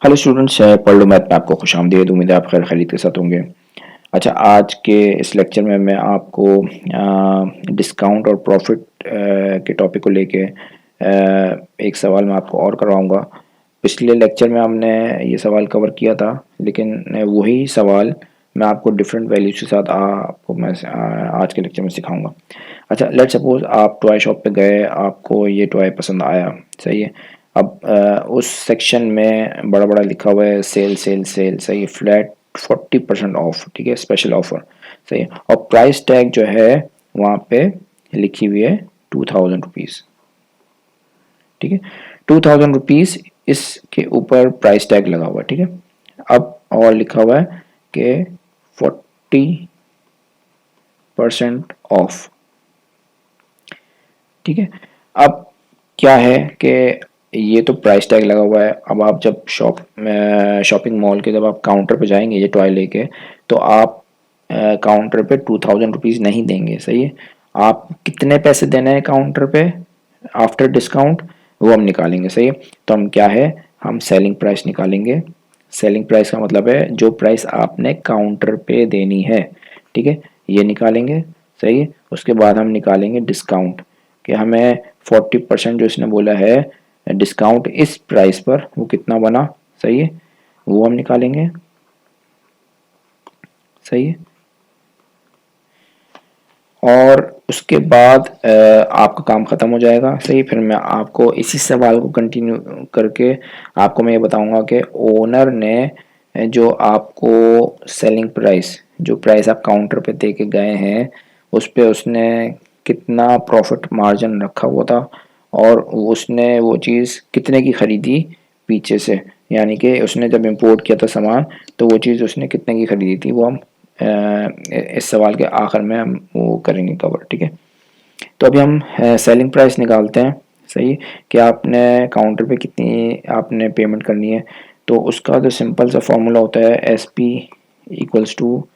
Hello students, पढ़ लो math में आपको खुशामदीद। उम्मीद है आप खैर खैरियत के साथ होंगे। अच्छा, आज के इस लेक्चर में मैं आपको डिस्काउंट और प्रॉफिट के टॉपिक को लेके एक सवाल मैं आपको और करवाऊंगा। पिछले लेक्चर में हमने ये सवाल कवर किया था, लेकिन वही सवाल मैं आपको डिफरेंट वैल्यूज के साथ आपको मैं आज के लेक्चर में सिखाऊंगा। अच्छा, लेट सपोज आप टॉय शॉप पे गए, आपको ये टॉय पसंद आया, सही है। अब उस सेक्शन में बड़ा बड़ा लिखा हुआ है सेल सेल सेल, सही है, फ्लैट 40% ऑफ, ठीक है, स्पेशल ऑफर, सही है। और प्राइस टैग जो है वहाँ पे लिखी हुई है 2000 रुपीज़, ठीक है। 2000 रुपीज़ इसके ऊपर प्राइस टैग लगा हुआ है, ठीक है। अब और लिखा हुआ है कि 40% ऑफ, ठीक है। अब क्या है कि ये तो प्राइस टैग लगा हुआ है। अब आप जब शॉपिंग मॉल के जब आप काउंटर पे जाएंगे ये टॉय लेके, तो आप काउंटर पे 2000 रुपीज़ नहीं देंगे, सही है। आप कितने पैसे देने हैं काउंटर पे आफ्टर डिस्काउंट, वो हम निकालेंगे, सही है। तो हम क्या है, हम सेलिंग प्राइस निकालेंगे। सेलिंग प्राइस का मतलब है जो प्राइस आपने काउंटर पे देनी है, ठीक है, ये निकालेंगे, सही है। उसके बाद हम निकालेंगे डिस्काउंट, कि हमें 40% जो इसने बोला है डिस्काउंट इस प्राइस पर, वो कितना बना, सही है, वो हम निकालेंगे, सही है। और उसके बाद आपका काम ख़त्म हो जाएगा, सही। फिर मैं आपको इसी सवाल को कंटिन्यू करके आपको मैं ये बताऊंगा कि ओनर ने जो आपको सेलिंग प्राइस, जो प्राइस आप काउंटर पे दे के गए हैं, उस पे उसने कितना प्रॉफिट मार्जिन रखा हुआ था, और उसने वो चीज़ कितने की ख़रीदी पीछे से, यानी कि उसने जब इंपोर्ट किया था सामान, तो वो चीज़ उसने कितने की ख़रीदी थी, वो हम इस सवाल के आखिर में हम वो करेंगे कवर, ठीक है। तो अभी हम सेलिंग प्राइस निकालते हैं, सही, कि आपने काउंटर पे कितनी आपने पेमेंट करनी है। तो उसका जो सिंपल सा फॉर्मूला होता है S P equals to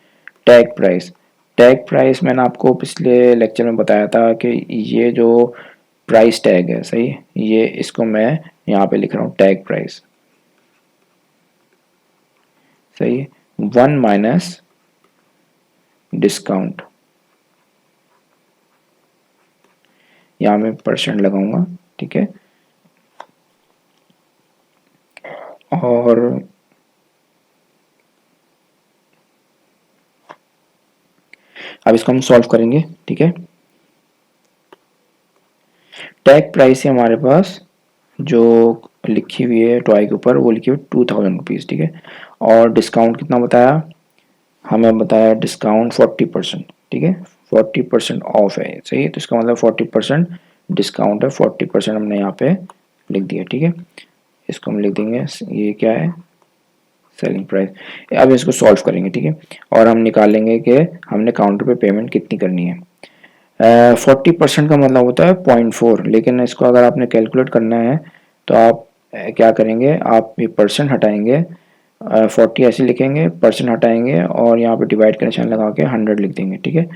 tag price. Tag price मैंने आपको पिछले लेक्चर में बताया था कि ये जो प्राइस टैग है, सही, ये इसको मैं यहाँ पे लिख रहा हूँ टैग प्राइस, सही है। 1 माइनस डिस्काउंट, यहाँ मैं परसेंट लगाऊंगा, ठीक है। और अब इसको हम सॉल्व करेंगे, ठीक है। टैग प्राइस है हमारे पास जो लिखी हुई है टॉय के ऊपर, वो लिखी हुई 2000 रुपीज़, ठीक है। और डिस्काउंट कितना बताया हमें, बताया डिस्काउंट 40%, ठीक है। 40% ऑफ है, सही है। तो इसका मतलब 40% डिस्काउंट है, 40% हमने यहाँ पे लिख दिया, ठीक है। इसको हम लिख देंगे, ये क्या है, सेलिंग प्राइस। अब इसको सॉल्व करेंगे, ठीक है। और हम निकालेंगे कि हमने काउंटर पे पेमेंट कितनी करनी है। 40% का मतलब होता है 0.4, लेकिन इसको अगर आपने कैलकुलेट करना है तो आप क्या करेंगे, आप ये परसेंट हटाएंगे, 40 ऐसे लिखेंगे, परसेंट हटाएंगे और यहाँ पे डिवाइड का निशान लगा के 100 लिख देंगे, ठीक है।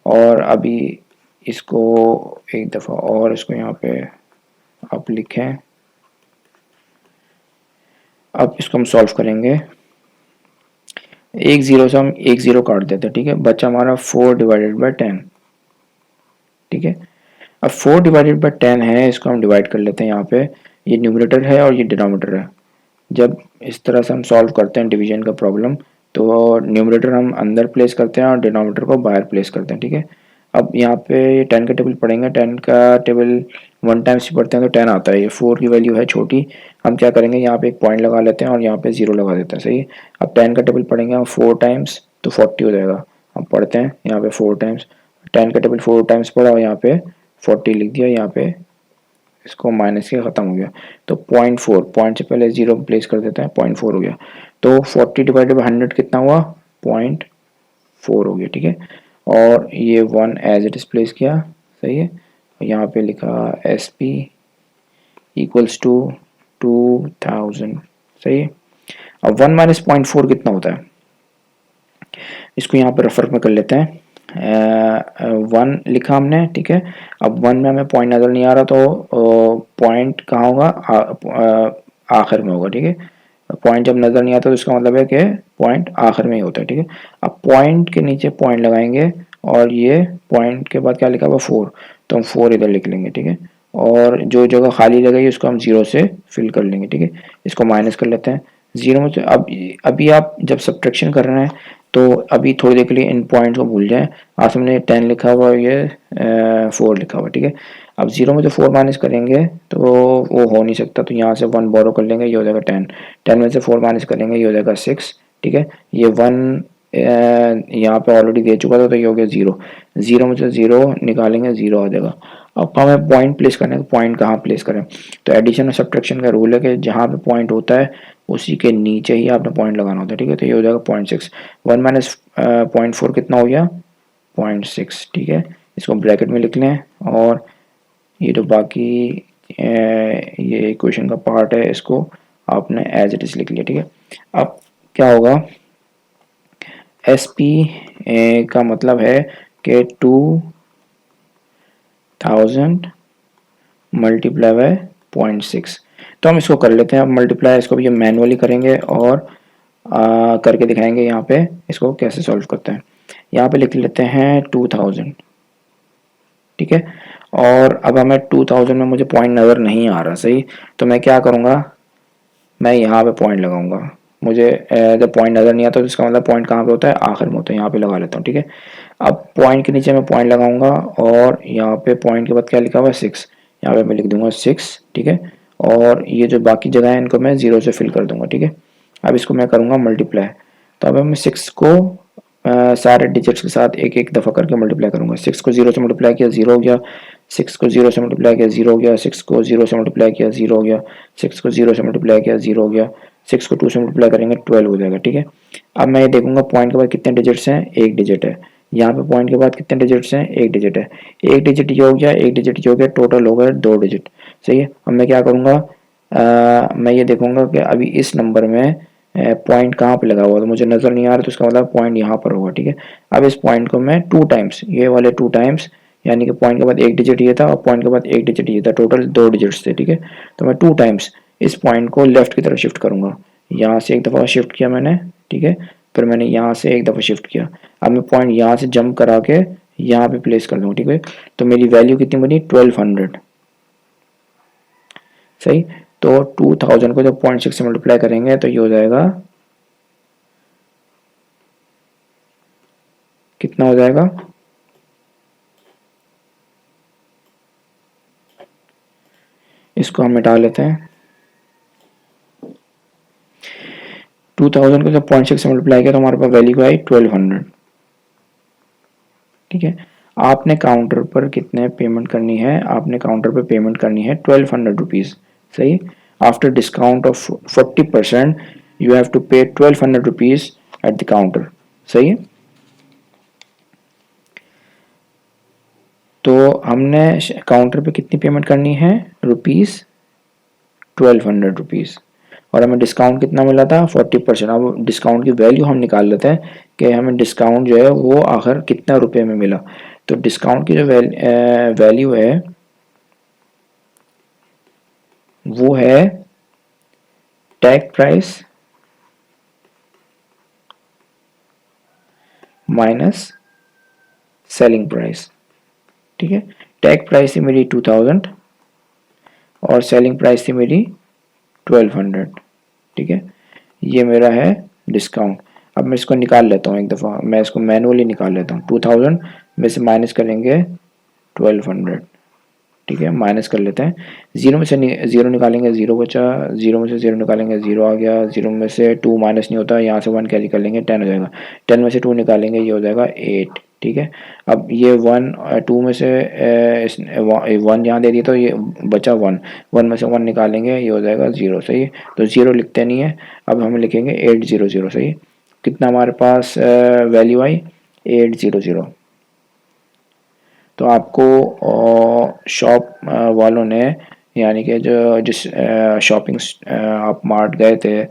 और अभी इसको एक दफ़ा और इसको यहाँ पे आप लिखें। अब इसको हम सॉल्व करेंगे, एक ज़ीरो से हम एक ज़ीरो काट देते हैं, ठीक है। बचा हमारा 4/10, ठीक है। अब 4/10 है, इसको हम डिवाइड कर लेते हैं यहाँ पे। ये न्यूमरेटर है और ये डिनोमिनेटर है। जब इस तरह से हम सॉल्व करते हैं डिवीजन का प्रॉब्लम, तो न्यूमरेटर हम अंदर प्लेस करते हैं और डिनोमिनेटर को बाहर प्लेस करते हैं, ठीक है। अब यहाँ पे ये 10 का टेबल पढ़ेंगे, 10 का टेबल 1 टाइम्स भी पढ़ते हैं तो 10 आता है। ये 4 की वैल्यू है छोटी, हम क्या करेंगे, यहाँ पे एक पॉइंट लगा लेते हैं और यहाँ पे 0 लगा देते हैं, सही है। अब 10 का टेबल पढ़ेंगे हम 4 टाइम्स तो 40 हो जाएगा। हम पढ़ते हैं यहाँ पे 4 टाइम्स, 10 का टेबल 4 टाइम्स पढ़ा और यहाँ पे 40 लिख दिया, यहाँ पे इसको माइनस के ख़त्म हो गया। तो 0.4, पॉइंट से पहले 0 प्लेस कर देते हैं, 0.4 हो गया। तो 40/100 कितना हुआ, 0.4 हो गया, ठीक है। और ये 1 एज इट इज प्लेस किया, सही है। यहाँ पे लिखा एस पी इक्वल्स टू 2000, सही है। अब 1 माइनस 0.4 कितना होता है, इसको यहाँ पे रेफर में कर लेते हैं। 1 लिखा हमने, ठीक है। अब 1 में हमें पॉइंट नज़र नहीं आ रहा, तो पॉइंट कहाँ होगा, आखिर में होगा, ठीक है। पॉइंट जब नज़र नहीं आता तो इसका मतलब है कि पॉइंट आखिर में ही होता है, ठीक है। अब पॉइंट के नीचे पॉइंट लगाएंगे और ये पॉइंट के बाद क्या लिखा हुआ 4, तो हम 4 इधर लिख लेंगे, ठीक है। और जो जगह खाली लगेगी उसको हम 0 से फिल कर लेंगे, ठीक है। इसको माइनस कर लेते हैं 0 में से। अब अभी आप जब सब्ट्रैक्शन कर रहे हैं तो अभी थोड़ी देर के लिए इन पॉइंट्स को भूल जाएं। आज हमने 10 लिखा हुआ, ये 4 लिखा हुआ, ठीक है। अब 0 में से 4 माइनस करेंगे तो वो हो नहीं सकता, तो यहाँ से 1 बोरो कर लेंगे, ये हो जाएगा 10। 10 में से 4 माइनस करेंगे, ये हो जाएगा 6, ठीक है। ये 1 यहाँ पे ऑलरेडी दे चुका था, तो ये हो गया 0। 0 में से 0 निकालेंगे, 0 आ जाएगा। अब हमें पॉइंट प्लेस करना है, तो पॉइंट कहाँ प्लेस करें? तो एडिशन और सब्ट्रैक्शन का रूल है कि जहाँ पे पॉइंट होता है उसी के नीचे ही आपने पॉइंट लगाना होता है, ठीक है। तो ये हो जाएगा 0.6। 1 माइनस 0.4 कितना हो गया? 0.6, ठीक है। इसको ब्रैकेट में लिख लें और ये जो बाकी ये इक्वेशन का पार्ट है इसको आपने एज इट इज लिख लिया, ठीक है। अब क्या होगा? एस पी का मतलब है कि 2000 मल्टीप्लाई बाय 0.6। तो हम इसको कर लेते हैं अब मल्टीप्लाई, इसको भी मैनुअली करेंगे और करके दिखाएंगे यहाँ पे इसको कैसे सॉल्व करते हैं। यहाँ पे लिख लेते हैं 2000, ठीक है। और अब हमें 2000 में मुझे पॉइंट नज़र नहीं आ रहा, सही। तो मैं क्या करूँगा, मैं यहाँ पे पॉइंट लगाऊंगा। मुझे जब पॉइंट नज़र नहीं आता तो इसका मतलब पॉइंट कहाँ पे होता है? आखिर में होता है। यहाँ पे लगा लेता हूँ, ठीक है। अब पॉइंट के नीचे मैं पॉइंट लगाऊंगा और यहाँ पे पॉइंट के बाद क्या लिखा हुआ है? 6। यहाँ पे मैं लिख दूंगा 6, ठीक है। और ये जो बाकी जगह है इनको मैं 0 से फिल कर दूंगा, ठीक है। अब इसको मैं करूँगा मल्टीप्लाई। तो अब मैं 6 को सारे डिजिट्स के साथ एक एक दफ़ा करके मल्टीप्लाई करूँगा। 6 को 0 से मल्टीप्लाई किया, 0 हो गया। 6 को 0 से मल्टीप्लाई किया, 0 हो गया। 6 को 0 से मल्टीप्लाई किया, 0 हो गया। 6 को 0 से मल्टीप्लाई किया, 0 हो गया। 6 को 2 से मल्टीप्लाई करेंगे, 12 हो जाएगा, ठीक है। अब मैं ये देखूंगा पॉइंट के बाद कितने डिजिट्स हैं? एक डिजिट है। यहाँ पे पॉइंट के बाद कितने डिजिट्स हैं? एक डिजिट है। एक डिजिट ये हो गया, एक डिजिट ये हो गया, टोटल हो गया 2 डिजिट, सही है। अब मैं क्या करूँगा, मैं ये देखूंगा कि अभी इस नंबर में पॉइंट कहाँ पे लगा हुआ, तो मुझे नज़र नहीं आ रहा, तो इसका मतलब पॉइंट यहाँ पर होगा, ठीक है। अब इस पॉइंट को मैं 2 टाइम्स, ये वाले 2 टाइम्स, यानी कि पॉइंट के बाद एक डिजिट ये था और पॉइंट के बाद एक डिजिट ये था, टोटल 2 डिजिट्स थे, ठीक है। तो मैं 2 टाइम्स इस पॉइंट को लेफ्ट की तरफ शिफ्ट करूँगा। यहाँ से एक दफ़ा शिफ्ट किया मैंने, ठीक है। फिर मैंने यहाँ से एक दफ़ा शिफ्ट किया। अब मैं पॉइंट यहाँ से जंप करा के यहाँ पे प्लेस कर दूँगा, ठीक है। तो मेरी वैल्यू कितनी बनी? 1200, सही। तो 2000 को जब 0.6 से मल्टीप्लाई करेंगे तो ये हो जाएगा, कितना हो जाएगा? इसको हम मिटा लेते हैं। 2000 को जब 0.6 से मल्टीप्लाई किया तो हमारे पास वैल्यू आई 1200, ठीक है। आपने काउंटर पर कितने पेमेंट करनी है? आपने काउंटर पर पेमेंट करनी है 1200 रुपीज़, सही। After discount of 40% you have to pay 1200 rupees at the counter, सही है। तो हमने काउंटर पे कितनी पेमेंट करनी है? Rupees 1200 rupees. और हमें डिस्काउंट कितना मिला था? 40%। अब डिस्काउंट की वैल्यू हम निकाल लेते हैं कि हमें डिस्काउंट जो है वो आखिर कितना रुपए में मिला। तो डिस्काउंट की जो वैल्यू है वो है tag price minus selling price, ठीक है। टैग प्राइस थी मेरी 2000 और सेलिंग प्राइस थी मेरी 1200, ठीक है। ये मेरा है डिस्काउंट। अब मैं इसको निकाल लेता हूँ एक दफ़ा, मैं इसको मैनुअली निकाल लेता हूँ। 2000 में से माइनस करेंगे 1200, ठीक है। माइनस कर लेते हैं। 0 में से 0 निकालेंगे, 0 बचा। 0 में से 0 निकालेंगे, 0 आ गया। 0 में से 2 माइनस नहीं होता, यहाँ से 1 कैरी कर लेंगे, 10 हो जाएगा। 10 में से 2 निकालेंगे, ये हो जाएगा 8, ठीक है। अब ये 1 2 में से 1 यहाँ दे दिया तो ये बचा 1। 1 में से 1 निकालेंगे, ये हो जाएगा 0, सही है। तो 0 लिखते नहीं है, अब हम लिखेंगे 800, सही है। कितना हमारे पास वैल्यू आई? 800। तो आपको शॉप वालों ने, यानी कि जो जिस शॉपिंग आप मार्ट गए थे,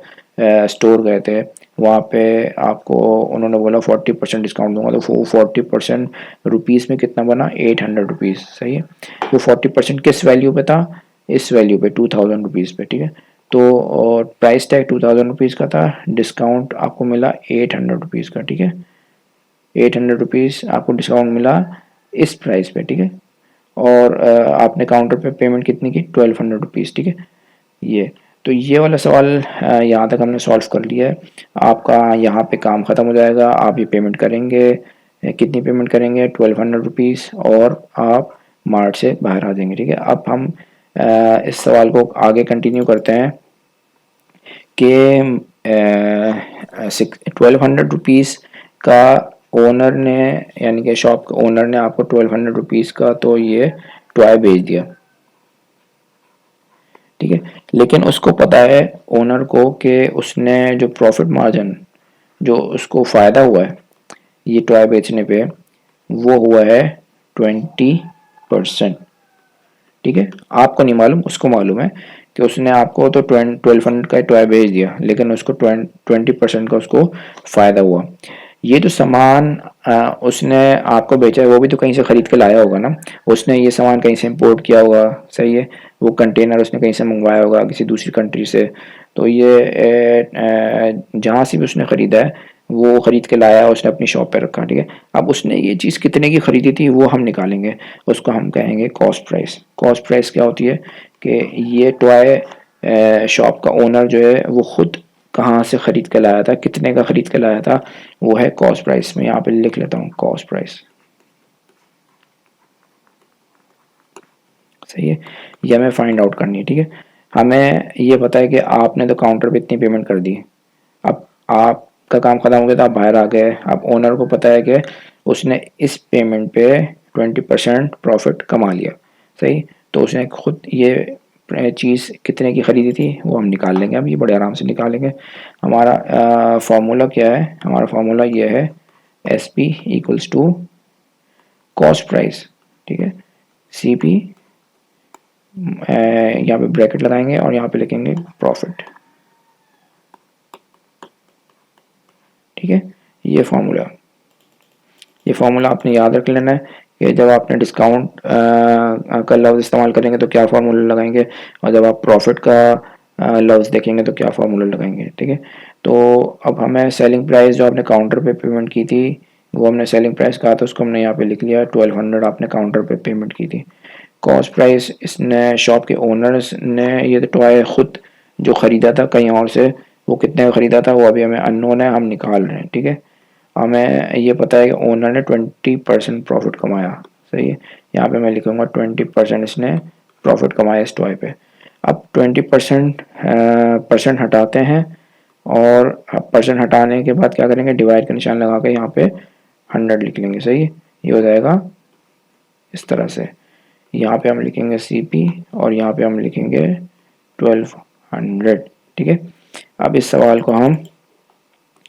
स्टोर गए थे, वहाँ पे आपको उन्होंने बोला 40% डिस्काउंट दूंगा, तो वो 40% रुपीज़ में कितना बना? 800 रुपीज़, सही है। वो 40% किस वैल्यू पे था? इस वैल्यू पे 2000 रुपीज़ पे, ठीक है। तो और प्राइस टैग 2000 रुपीज़ का था, डिस्काउंट आपको मिला 800 रुपीज़ का, ठीक है। 800 रुपीज़ आपको डिस्काउंट मिला इस प्राइस पे, ठीक है। और आपने काउंटर पे पेमेंट कितनी की, 1200 रुपीज़, ठीक है। ये तो ये वाला सवाल यहाँ तक हमने सॉल्व कर लिया है। आपका यहाँ पे काम ख़त्म हो जाएगा। आप ये पेमेंट करेंगे, कितनी पेमेंट करेंगे, 1200 रुपीज़, और आप मार्ट से बाहर आ जाएंगे, ठीक है। अब हम इस सवाल को आगे कंटिन्यू करते हैं कि 1200 रुपीज़ का ओनर ने, यानी कि शॉप के ओनर ने आपको 1200 रुपीज़ का तो ये टॉय भेज दिया, ठीक है। लेकिन उसको पता है ओनर को कि उसने जो प्रॉफिट मार्जिन, जो उसको फ़ायदा हुआ है ये टॉय बेचने पे, वो हुआ है 20%, ठीक है। आपको नहीं मालूम, उसको मालूम है कि उसने आपको तो 1200 का टॉय भेज दिया, लेकिन उसको 20% का उसको फ़ायदा हुआ। ये जो सामान उसने आपको बेचा है वो भी तो कहीं से ख़रीद के लाया होगा ना। उसने ये सामान कहीं से इंपोर्ट किया होगा, सही है। वो कंटेनर उसने कहीं से मंगवाया होगा किसी दूसरी कंट्री से। तो ये जहाँ से भी उसने ख़रीदा है वो ख़रीद के लाया, उसने अपनी शॉप पे रखा, ठीक है। अब उसने ये चीज़ कितने की ख़रीदी थी वो हम निकालेंगे, उसको हम कहेंगे कॉस्ट प्राइस। कॉस्ट प्राइस क्या होती है कि ये टॉय शॉप का ओनर जो है वो ख़ुद कहाँ से ख़रीद के लाया था, कितने का ख़रीद के लाया था, वो है कॉस्ट प्राइस। मैं यहाँ पे लिख लेता हूँ कॉस्ट प्राइस, सही है। ये हमें फाइंड आउट करनी है, ठीक है। हमें ये पता है कि आपने तो काउंटर पे इतनी पेमेंट कर दी। अब आपका काम ख़त्म हो गया था, आप बाहर आ गए। अब ओनर को पता है कि उसने इस पेमेंट पे 20% प्रॉफिट कमा लिया, सही। तो उसने खुद ये चीज़ कितने की ख़रीदी थी वो हम निकाल लेंगे। अब ये बड़े आराम से निकालेंगे। हमारा फार्मूला क्या है, हमारा फार्मूला ये है S P equals to cost price, ठीक है। सी पी, यहाँ पे ब्रैकेट लगाएंगे और यहाँ पे लिखेंगे प्रॉफिट, ठीक है। ये फार्मूला आपने याद रख लेना है कि जब आपने डिस्काउंट का लफ्ज़ इस्तेमाल करेंगे तो क्या फार्मूला लगाएंगे, और जब आप प्रॉफिट का लफ्ज़ देखेंगे तो क्या फार्मूला लगाएंगे, ठीक है। तो अब हमें सेलिंग प्राइस जो आपने काउंटर पे पेमेंट की थी वो हमने सेलिंग प्राइस कहा था, उसको हमने यहाँ पे लिख लिया। 1200 आपने काउंटर पे पेमेंट की थी। कॉस्ट प्राइस, इसने शॉप के ओनर्स ने ये टॉय खुद जो ख़रीदा था कहीं और से, वो कितने का ख़रीदा था वो अभी हमें अननोन है, हम निकाल रहे हैं, ठीक है। हमें ये पता है कि ओनर ने 20% प्रॉफिट कमाया, सही है। यहाँ पे मैं लिखूँगा 20% इसने प्रॉफिट कमाया इस टॉय पे। अब 20% परसेंट हटाते हैं, और परसेंट हटाने के बाद क्या करेंगे, डिवाइड का निशान लगा के यहाँ पे 100 लिख लेंगे, सही है। ये हो जाएगा इस तरह से। यहाँ पे हम लिखेंगे CP और यहाँ पे हम लिखेंगे 1200, ठीक है। अब इस सवाल को हम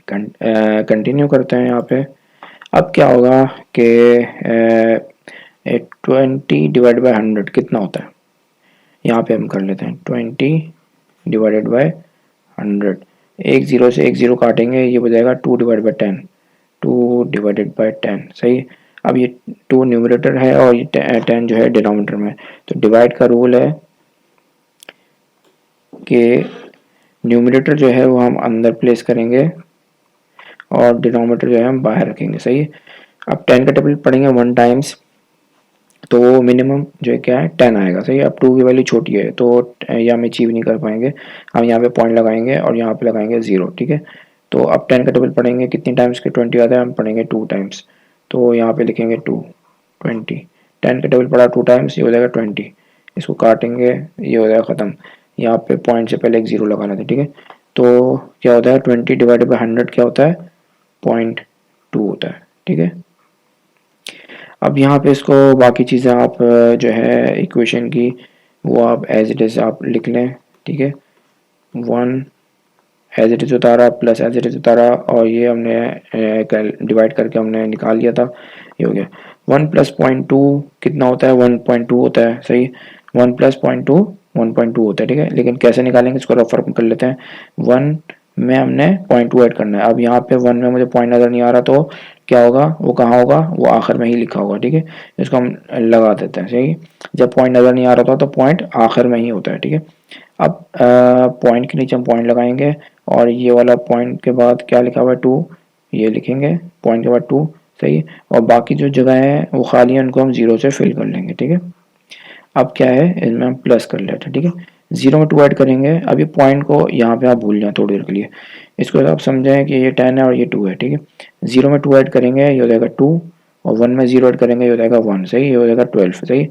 कंटिन्यू करते हैं यहाँ पे। अब क्या होगा कि 20 डिवाइड बाई 100 कितना होता है, यहाँ पे हम कर लेते हैं 20 डिवाइडेड बाई 100। एक ज़ीरो से एक ज़ीरो काटेंगे, ये हो जाएगा 2 डिवाइड बाई 10, 2 डिवाइडेड बाई 10, सही। अब ये 2 न्यूमरेटर है और ये 10 जो है डिनोमिनेटर में। तो डिवाइड का रूल है कि न्यूमरेटर जो है वो हम अंदर प्लेस करेंगे और डिनोमिनेटर जो है हम बाहर रखेंगे, सही है। अब 10 का टेबल पढ़ेंगे 1 टाइम्स, तो मिनिमम जो है क्या है 10 आएगा, सही है। अब 2 की वैल्यू छोटी है तो ये हम अचीव नहीं कर पाएंगे। हम यहाँ पे पॉइंट लगाएंगे और यहाँ पे लगाएंगे 0, ठीक है। तो अब 10 का टेबल पढ़ेंगे कितनी टाइम्स के 20 आता है, हम पढ़ेंगे 2 टाइम्स। तो यहाँ पे लिखेंगे 2, 20। 10 का टेबल पढ़ा 2 टाइम्स, ये हो जाएगा 20। इसको काटेंगे, ये हो जाएगा ख़त्म। यहाँ पे पॉइंट से पहले एक 0 लगाना था, ठीक है। तो क्या होता है 20 डिवाइडेड बाई 100 क्या होता है, 0.2 होता है, ठीक है। अब यहाँ पे इसको बाकी चीज़ें आप जो है इक्वेशन की वो आप एज इट इज़ आप लिख लें, ठीक है। 1 एज इट इज़ उतारा प्लस एज इट इज़ उतारा, और ये हमने डिवाइड करके हमने निकाल लिया था, ये हो गया। 1 प्लस 0.2 कितना होता है, 1.2 होता है, सही। 1 प्लस 0.2 1.2 होता है, ठीक है। लेकिन कैसे निकालेंगे इसको रफ कर लेते हैं। 1 में हमने 0.2 ऐड करना है। अब यहाँ पे 1 में मुझे पॉइंट नज़र नहीं आ रहा, तो क्या होगा, वो कहाँ होगा, वो आखिर में ही लिखा होगा, ठीक है। इसको हम लगा देते हैं, सही। जब पॉइंट नज़र नहीं आ रहा था तो पॉइंट आखिर में ही होता है, ठीक है। अब पॉइंट के नीचे हम पॉइंट लगाएंगे और ये वाला पॉइंट के बाद क्या लिखा हुआ है 2, ये लिखेंगे पॉइंट के बाद 2, सही। और बाकी जो जगह है वो खाली है, उनको हम 0 से फिल कर लेंगे, ठीक है। अब क्या है, इसमें हम प्लस कर लेते हैं, ठीक है। 0 में 2 ऐड करेंगे। अब ये पॉइंट को यहाँ पे आप भूल जाएं थोड़ी देर के लिए, इसको आप समझें कि ये 10 है और ये 2 है, ठीक है। 0 में 2 ऐड करेंगे, ये हो जाएगा 2, और 1 में 0 ऐड करेंगे, ये हो जाएगा 1, सही, ये हो जाएगा 12, सही।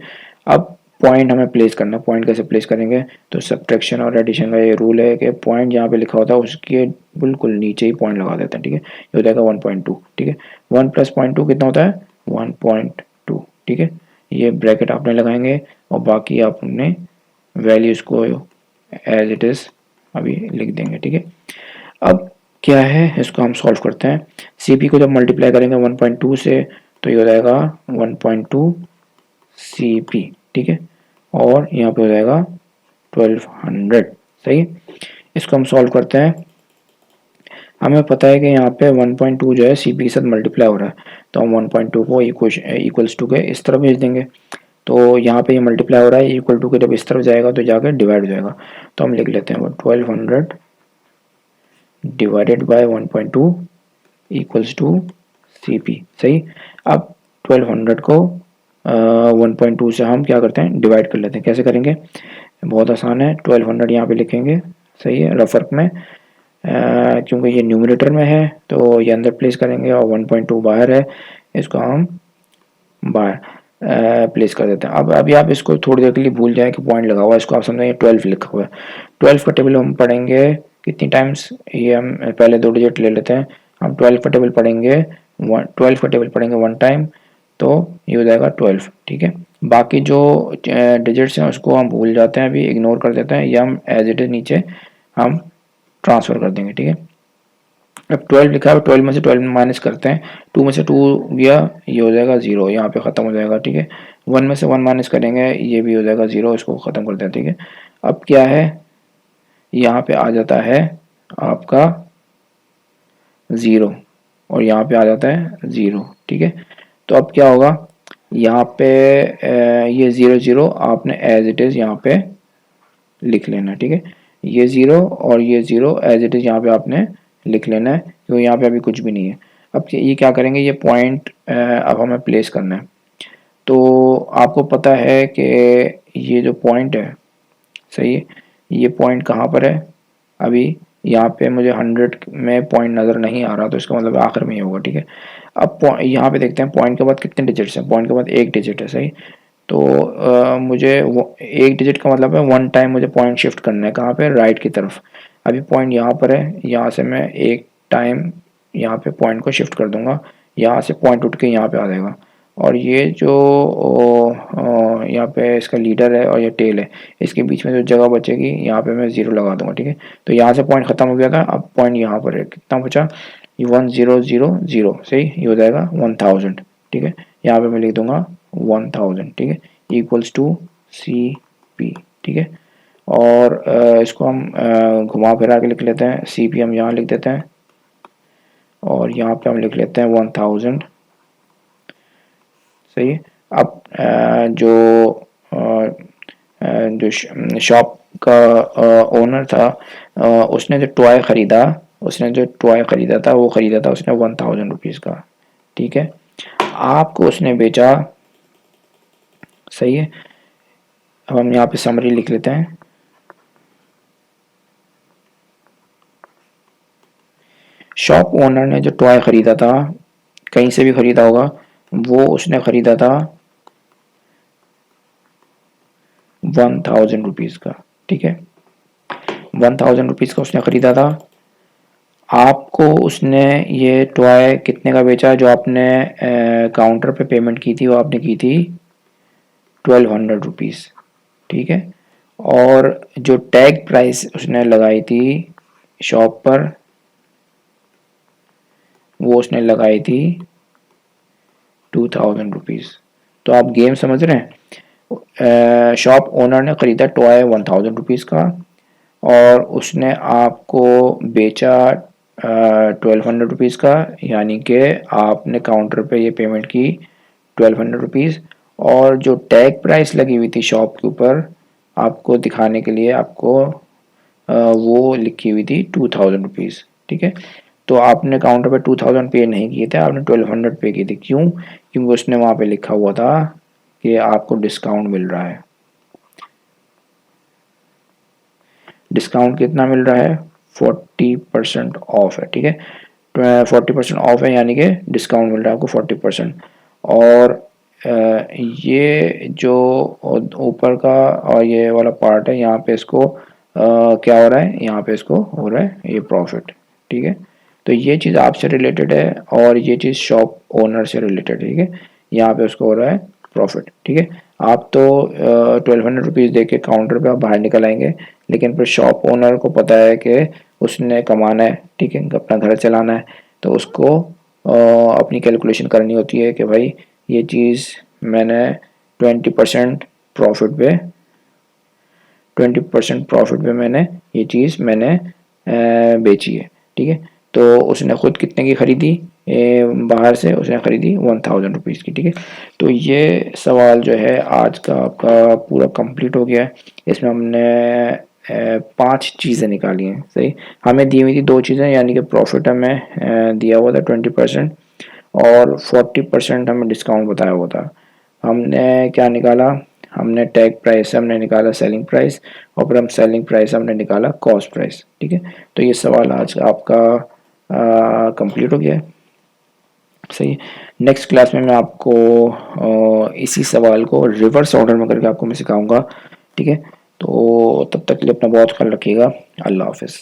अब पॉइंट हमें प्लेस करना है। पॉइंट कैसे प्लेस करेंगे, तो सब्ट्रैक्शन और एडिशन का ये रूल है कि पॉइंट जहाँ पे लिखा होता है उसके बिल्कुल नीचे ही पॉइंट लगा देते हैं, ठीक है। ये हो जाएगा 1.2, ठीक है। 1 प्लस 0.2 कितना होता है, 1.2, ठीक है। ये ब्रैकेट आपने लगाएंगे और बाकी आपने वैल्यूज को एज इट इज अभी लिख देंगे, ठीक है। अब क्या है, इसको हम सॉल्व करते हैं। सीपी को जब मल्टीप्लाई करेंगे 1.2 से तो ये हो जाएगा 1.2 सीपी, ठीक है। और यहाँ पे हो जाएगा 1200, सही। इसको हम सॉल्व करते हैं। हमें पता है कि यहाँ पे 1.2 जो है सीपी के साथ मल्टीप्लाई हो रहा है, तो हम 1.2 को इक्वल्स टू के इस तरफ भेज देंगे। तो यहाँ पे ये मल्टीप्लाई हो रहा है, इक्वल टू के जब इस तरफ जाएगा तो जाकर डिवाइड हो जाएगा। तो हम लिख लेते हैं 1200 divided by 1.2 equals to CP, सही। अब 1200 को 1.2 से हम क्या करते हैं, डिवाइड कर लेते हैं। कैसे करेंगे, बहुत आसान है। 1200 यहाँ पे लिखेंगे, सही है, रफ वर्क में। क्योंकि ये न्यूमरेटर में है तो ये अंदर प्लेस करेंगे और 1.2 बाहर है, इसको हम बाहर प्लेस कर देते हैं। अब अभी आप इसको थोड़ी देर के लिए भूल जाए कि पॉइंट लगा हुआ है, इसको आप समझें 12 लिखा हुआ है। 12 का टेबल हम पढ़ेंगे कितनी टाइम्स, ये हम पहले 2 डिजिट ले लेते हैं। हम 12 का टेबल पढ़ेंगे 12 का टेबल पढ़ेंगे 1 टाइम, तो ये हो जाएगा 12, ठीक है। बाकी जो डिजिट्स हैं उसको हम भूल जाते हैं, अभी इग्नोर कर देते हैं, या हम एज इट इज नीचे हम ट्रांसफ़र कर देंगे, ठीक है। अब 12 लिखा है, 12 में से 12 माइनस करते हैं, 2 में से 2 गया, ये हो जाएगा 0, यहाँ पे ख़त्म हो जाएगा, ठीक है। 1 में से 1 माइनस करेंगे, ये भी हो जाएगा 0, इसको ख़त्म करते हैं, ठीक है। अब क्या है, यहाँ पे आ जाता है आपका 0 और यहाँ पे आ जाता है 0, ठीक है। तो अब क्या होगा, यहाँ पे ये 0 0 आपने एज इट इज़ यहाँ पे लिख लेना, ठीक है। ये 0 और ये 0 एज इट इज़ यहाँ पे आपने लिख लेना है, क्योंकि यहाँ पे अभी कुछ भी नहीं है। अब ये क्या करेंगे, ये पॉइंट अब हमें प्लेस करना है। तो आपको पता है कि ये जो पॉइंट है, सही है, ये पॉइंट कहाँ पर है, अभी यहाँ पे मुझे 100 में पॉइंट नज़र नहीं आ रहा, तो इसका मतलब आखिर में ही होगा, ठीक है। अब यहाँ पे देखते हैं पॉइंट के बाद कितने डिजिट्स हैं। पॉइंट के बाद 1 डिजिट है, सही। तो मुझे वो 1 डिजिट का मतलब है 1 टाइम मुझे पॉइंट शिफ्ट करना है, कहाँ पे, राइट की तरफ। अभी पॉइंट यहाँ पर है, यहाँ से मैं 1 टाइम यहाँ पे पॉइंट को शिफ्ट कर दूंगा, यहाँ से पॉइंट उठ के यहाँ पे आ जाएगा। और ये जो यहाँ पे इसका लीडर है और ये टेल है, इसके बीच में जो जगह बचेगी यहाँ पे मैं 0 लगा दूंगा, ठीक है। तो यहाँ से पॉइंट खत्म हो गया था, अब पॉइंट यहाँ पर है, कितना बचा, ये 1000, सही, ये हो जाएगा 1000, ठीक है। यहाँ पे मैं लिख दूंगा 1000, ठीक है, इक्वल्स टू सी पी, ठीक है। और इसको हम घुमा फिरा के लिख लेते हैं, सी पी हम यहाँ लिख देते हैं और यहाँ पे हम लिख लेते हैं 1000, सही है। अब जो शॉप का ओनर था, उसने जो टॉय ख़रीदा था वो ख़रीदा था उसने 1000 रुपीज़ का, ठीक है। आपको उसने बेचा, सही है। अब हम यहाँ पे समरी लिख लेते हैं। शॉप ओनर ने जो टॉय ख़रीदा था, कहीं से भी ख़रीदा होगा, वो उसने ख़रीदा था 1000 रुपीज़ का, ठीक है। 1000 रुपीज़ का उसने ख़रीदा था। आपको उसने ये टॉय कितने का बेचा, जो आपने काउंटर पे पेमेंट की थी वो आपने की थी 1200 रुपीज़, ठीक है। और जो टैग प्राइस उसने लगाई थी शॉप पर, वो उसने लगाई थी 2000 रुपीज़। तो आप गेम समझ रहे हैं। शॉप ओनर ने ख़रीदा टॉय 1000 रुपीज़ का और उसने आपको बेचा 1200 रुपीज़ का, यानी कि आपने काउंटर पे ये पेमेंट की 1200 रुपीज़। और जो टैग प्राइस लगी हुई थी शॉप के ऊपर, आपको दिखाने के लिए आपको वो लिखी हुई थी 2000 रुपीज़, ठीक है। तो आपने काउंटर पे 2000 पे नहीं किए थे, आपने 1200 पे किए थे। क्यों? क्योंकि उसने वहाँ पे लिखा हुआ था कि आपको डिस्काउंट मिल रहा है। डिस्काउंट कितना मिल रहा है? 40% ऑफ है, ठीक है। 40% ऑफ है, यानी कि डिस्काउंट मिल रहा है आपको 40%। और ये जो ऊपर का और ये वाला पार्ट है, यहाँ पे इसको क्या हो रहा है? यहाँ पे इसको हो रहा है ये प्रॉफिट, ठीक है। तो ये चीज़ आपसे रिलेटेड है और ये चीज़ शॉप ओनर से रिलेटेड है, ठीक है। यहाँ पे उसको हो रहा है प्रॉफिट, ठीक है। आप तो 1200 रुपीज़ दे के काउंटर पे आप बाहर निकल आएंगे, लेकिन फिर शॉप ओनर को पता है कि उसने कमाना है, ठीक है, अपना घर चलाना है, तो उसको अपनी कैलकुलेशन करनी होती है कि भाई ये चीज़ मैंने 20% प्रॉफिट पे 20% प्रॉफिट पे मैंने ये चीज़ मैंने बेची है, ठीक है। तो उसने ख़ुद कितने की ख़रीदी? बाहर से उसने ख़रीदी 1000 रुपीज़ की, ठीक है। तो ये सवाल जो है आज का आपका पूरा कंप्लीट हो गया है। इसमें हमने 5 चीज़ें निकाली हैं, सही। हमें दी हुई थी 2 चीज़ें, यानी कि प्रॉफिट हमें दिया हुआ था 20% और 40% हमें डिस्काउंट बताया हुआ था। हमने क्या निकाला? हमने टैग प्राइस से हमने निकाला सेलिंग प्राइस, और फिर हम सेलिंग प्राइस से हमने निकाला कॉस्ट प्राइस, ठीक है। तो ये सवाल आज आपका कंप्लीट हो गया है, सही है। नेक्स्ट क्लास में मैं आपको इसी सवाल को रिवर्स ऑर्डर में करके आपको मैं सिखाऊंगा, ठीक है। तो तब तक के लिए अपना बहुत ख्याल रखिएगा। अल्लाह हाफिज़।